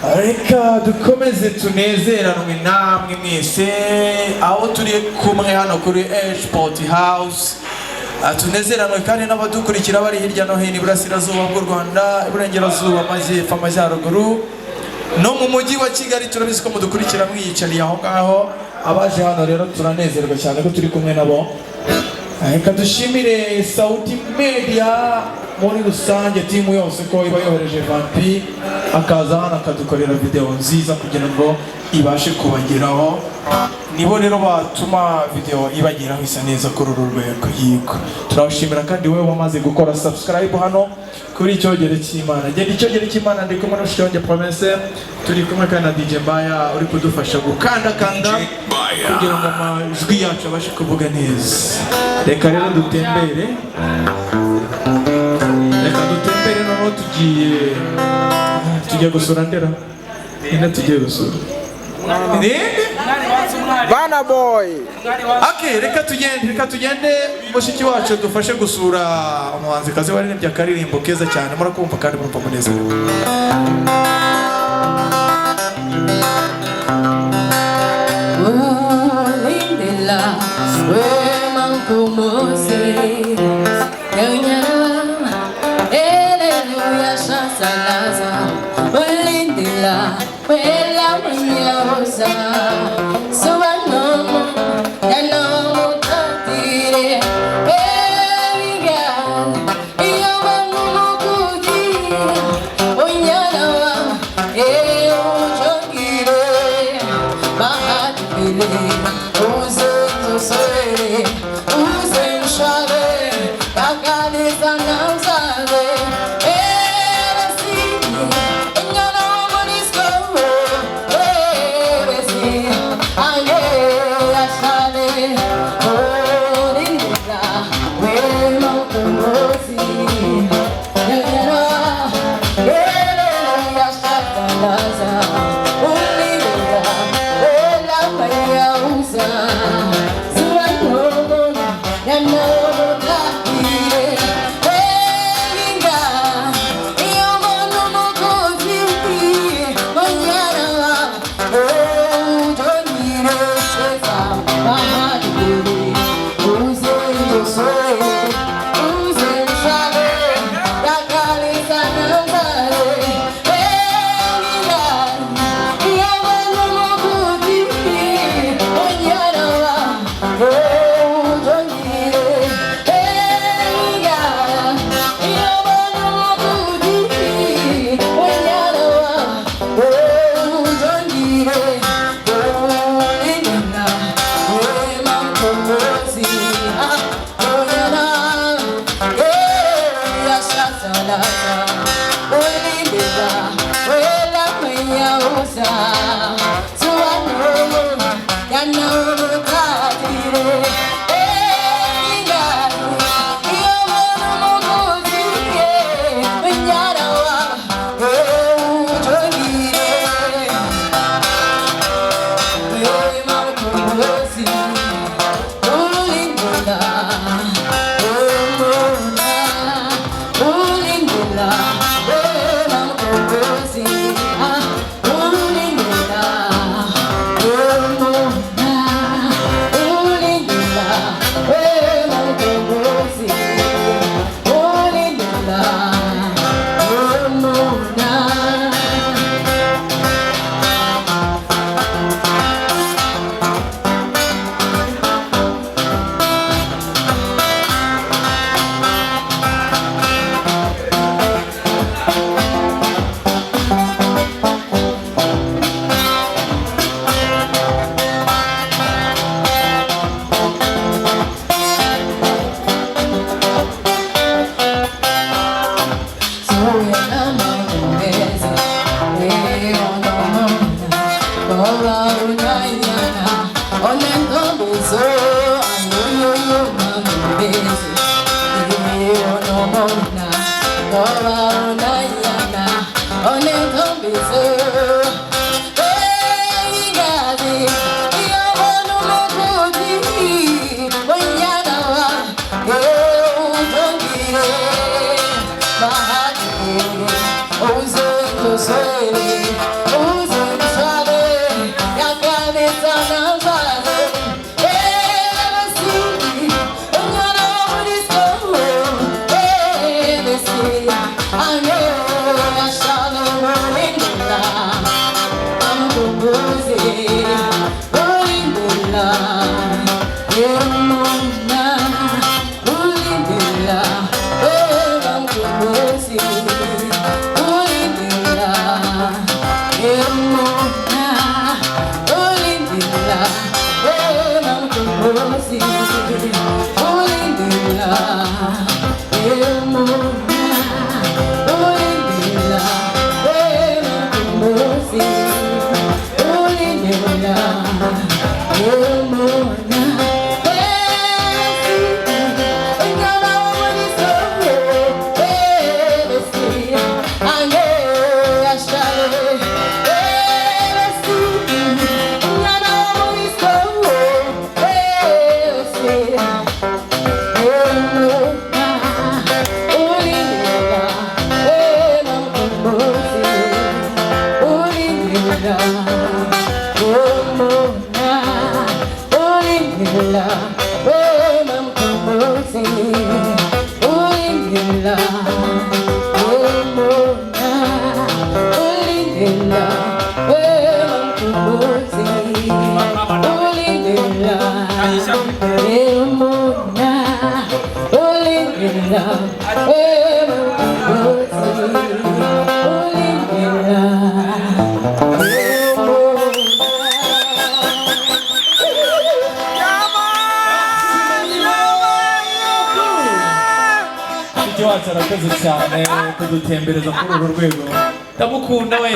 Reka dukomeze tunezeranwe namwe mwese aho turi kumwe hano kuri Sport House. Tunezeranwe kandi n'abadukurikira bari hirya no hino iburasirazuba bw'u Rwanda, iburengerazuba, amajyepfo, amajyaruguru no mu mujyi wa Kigali. Turabizi ko mudukurikira mwiyicariye aho ngaho. Abaje hano rero turanezerwa cyane ko turi kumwe nabo. Reka dushimire Sauti Media muri rusange, timu yose ko iba yohereje Vampi akaza hano akadukorera video nziza kugira ngo ibashe kubageraho. Nibo rero batuma video ibageraho isa neza kuri uru rwego. Yego, turabashimira kandi wewe wamaze gukora subscribe hano kuri Icyogere cy'Imana. Genda Icyogere cy'Imana ndi kumwe n'ushonje Promesse, turi kumwe kandi na DJ Mbaya uri kudufasha gukanda kugira ngo amajwi yacu abashe kuvuga neza. Reka rero dutembere, noneho tugiye gusura Ndera. Ina tugiye gusura Bana Boy. Okay, reka tugende mushiki wacu dufashe gusura umuhanzikazi waririmbye akaririmbo keza cyane, murakumva kandi murumva munezero. Oh, Arakoze cyane kudutembereza kuri uru rwego ndamukunda we